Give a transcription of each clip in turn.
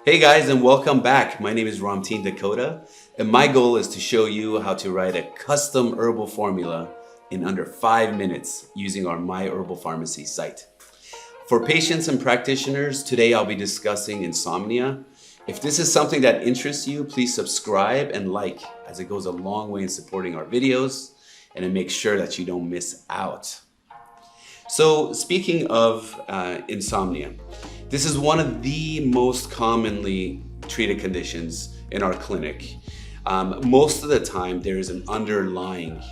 Hey guys, and welcome back. My name is Ramteen Dakota, and my goal is to show you how to write a custom herbal formula in under 5 minutes using our My Herbal Pharmacy site. For patients and practitioners, today I'll be discussing insomnia. If this is something that interests you, please subscribe and like, as it goes a long way in supporting our videos and it makes sure that you don't miss out. So speaking of insomnia, this is one of the most commonly treated conditions in our clinic. Most of the time there is an underlying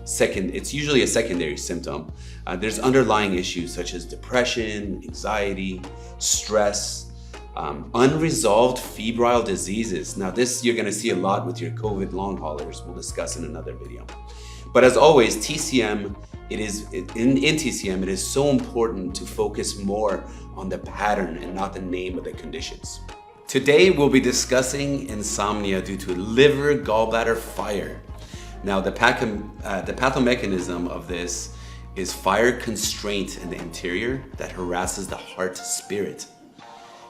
it's usually a secondary symptom. There's underlying issues such as depression, anxiety, stress, unresolved febrile diseases. Now this you're gonna see a lot with your COVID long haulers. We'll discuss in another video. But as always, TCM, in TCM, it is so important to focus more on the pattern and not the name of the conditions. Today, we'll be discussing insomnia due to liver gallbladder fire. Now, the pathomechanism of this is fire constraint in the interior that harasses the heart spirit.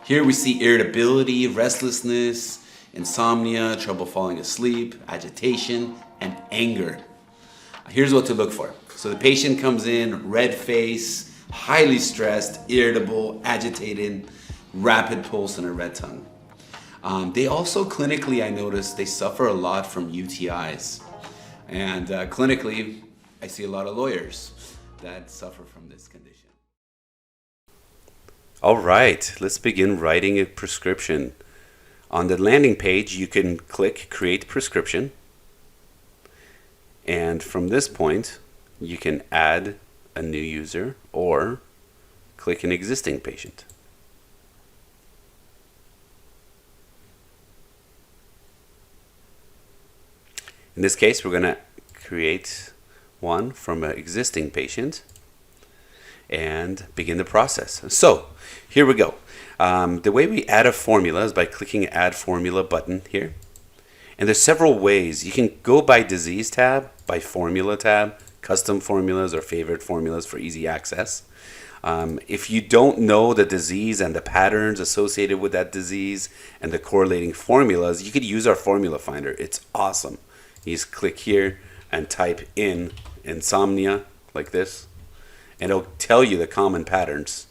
Here we see irritability, restlessness, insomnia, trouble falling asleep, agitation, and anger. Here's what to look for. So the patient comes in, red face, highly stressed, irritable, agitated, rapid pulse, and a red tongue. They also clinically, I noticed, they suffer a lot from UTIs. And clinically, I see a lot of lawyers that suffer from this condition. All right, let's begin writing a prescription. On the landing page, you can click Create Prescription. And from this point, you can add a new user or click an existing patient. In this case, we're going to create one from an existing patient and begin the process. So here we go. The way we add a formula is by clicking Add Formula button here. And there's several ways. You can go by disease tab, by formula tab, custom formulas or favorite formulas for easy access. If you don't know the disease and the patterns associated with that disease and the correlating formulas, you could use our formula finder. It's awesome. You just click here and type in insomnia like this, and it'll tell you the common patterns.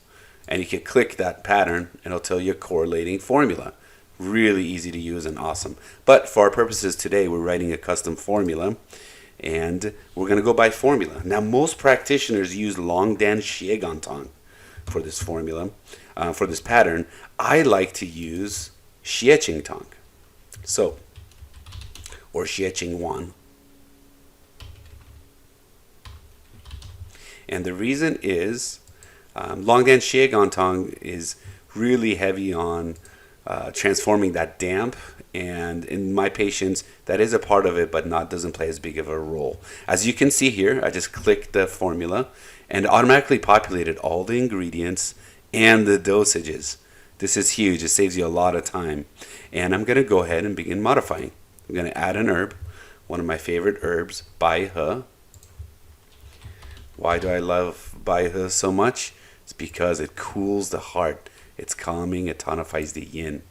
And you can click that pattern and it'll tell you a correlating formula. Really easy to use and awesome. But for our purposes today, we're writing a custom formula and we're going to go by formula. Now, most practitioners use Longdan Shiegontong for this formula, for this pattern. I like to use Xieching-tong. So, or Xieching-wan. And the reason is Longdan Shiegontong is really heavy on transforming that damp, and in my patients that is a part of it, but doesn't play as big of a role. As you can see here, I just clicked the formula and automatically populated all the ingredients and the dosages. This is huge. It saves you a lot of time. And I'm going to go ahead and begin modifying. I'm going to add an herb, one of my favorite herbs, Bai He. Why do I love Bai He so much? It's because it cools the heart. It's calming, it tonifies the yin.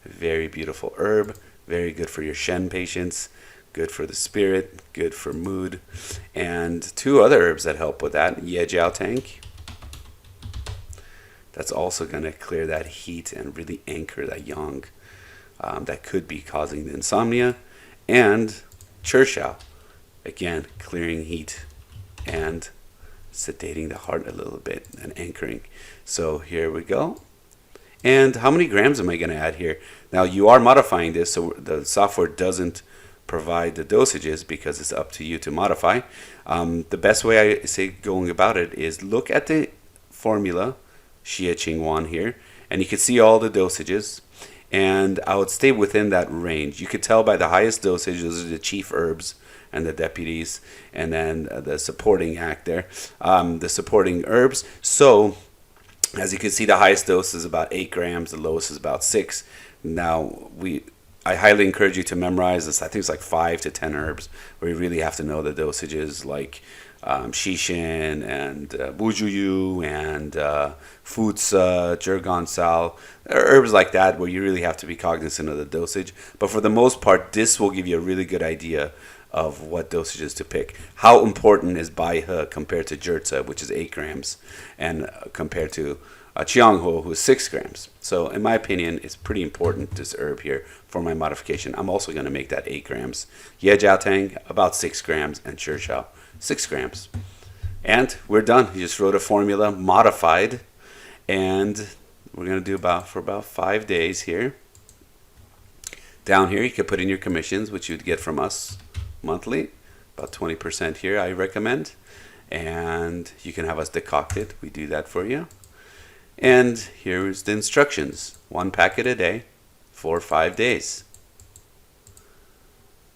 A very beautiful herb, very good for your Shen patients, good for the spirit, good for mood. And two other herbs that help with that, Ye Jiao Tang. That's also going to clear that heat and really anchor that yang that could be causing the insomnia. And Chirshao, again, clearing heat and sedating the heart a little bit and anchoring. So here we go. And how many grams am I going to add here? Now you are modifying this, so the software doesn't provide the dosages because it's up to you to modify. The best way I say going about it is look at the formula, Xieching-wan here, and you can see all the dosages. And I would stay within that range. You could tell by the highest dosage, those are the chief herbs and the deputies, and then the supporting act there, the supporting herbs. So as you can see, the highest dose is about 8 grams, the lowest is about 6. Now, I highly encourage you to memorize this. I think it's like 5 to 10 herbs where you really have to know the dosages, like shishin and bujuyu and futsa, jergansal, herbs like that where you really have to be cognizant of the dosage. But for the most part, this will give you a really good idea of what dosages to pick. How important is bai he compared to jertsa, which is 8 grams, and compared to chiangho, who is 6 grams. So in my opinion, it's pretty important, this herb here, for my modification. I'm also going to make that 8 grams. Ye jiao tang, about 6 grams, and shi xiao, 6 grams. And we're done. You just wrote a formula modified, and we're going to do for about 5 days here. Down here, you can put in your commissions, which you'd get from us monthly, about 20% here, I recommend. And you can have us decoct it. We do that for you. And here's the instructions. 1 packet a day for 5 days.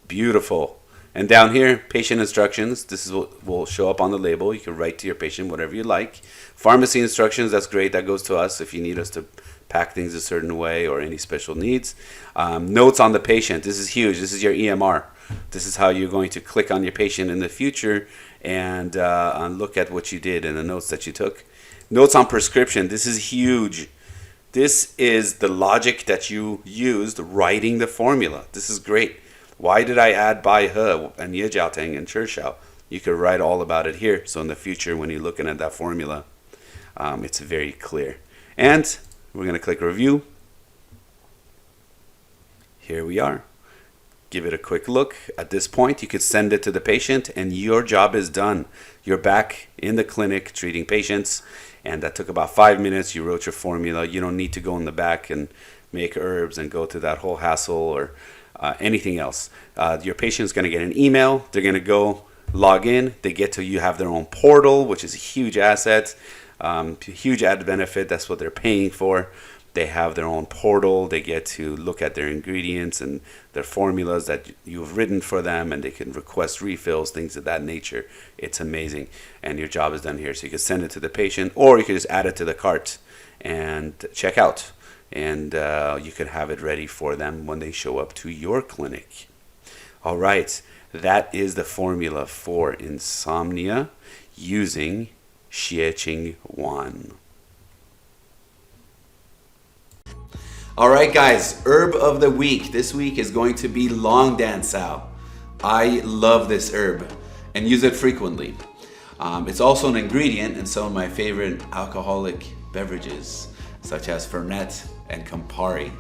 Beautiful. And down here, patient instructions. This is what will show up on the label. You can write to your patient whatever you like. Pharmacy instructions, that's great. That goes to us if you need us to pack things a certain way or any special needs. Notes on the patient. This is huge. This is your EMR. This is how you're going to click on your patient in the future and look at what you did and the notes that you took. Notes on prescription. This is huge. This is the logic that you used writing the formula. This is great. Why did I add bai he and ye jiao tang and shi xiao? You could write all about it here. So in the future, when you're looking at that formula, it's very clear. And we're going to click review. Here we are. Give it a quick look. At this point, you could send it to the patient and your job is done. You're back in the clinic treating patients, and that took about 5 minutes. You wrote your formula. You don't need to go in the back and make herbs and go through that whole hassle or anything else. Your patient's going to get an email. They're going to go log in. They get to, you have their own portal, which is a huge asset, huge added benefit. That's what they're paying for. They have their own portal. They get to look at their ingredients and their formulas that you've written for them, and they can request refills, things of that nature. It's amazing. And your job is done here. So you can send it to the patient, or you can just add it to the cart and check out. And you can have it ready for them when they show up to your clinic. All right. That is the formula for insomnia using Xie Qing Wan. All right, guys, herb of the week. This week is going to be long dan sao. I love this herb and use it frequently. It's also an ingredient in some of my favorite alcoholic beverages, such as Fernet and Campari.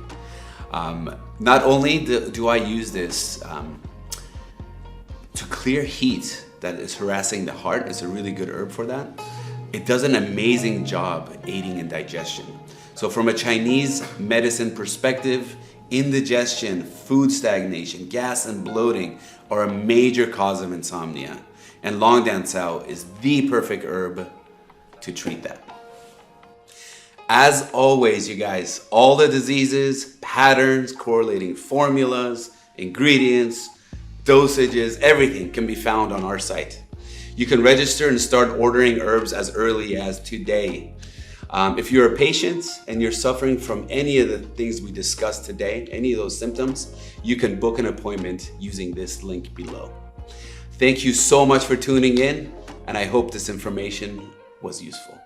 Not only do I use this to clear heat that is harassing the heart, it's a really good herb for that. It does an amazing job aiding in digestion. So from a Chinese medicine perspective, indigestion, food stagnation, gas and bloating are a major cause of insomnia. And long dan sao is the perfect herb to treat that. As always, you guys, all the diseases, patterns, correlating formulas, ingredients, dosages, everything can be found on our site. You can register and start ordering herbs as early as today. If you're a patient and you're suffering from any of the things we discussed today, any of those symptoms, you can book an appointment using this link below. Thank you so much for tuning in, and I hope this information was useful.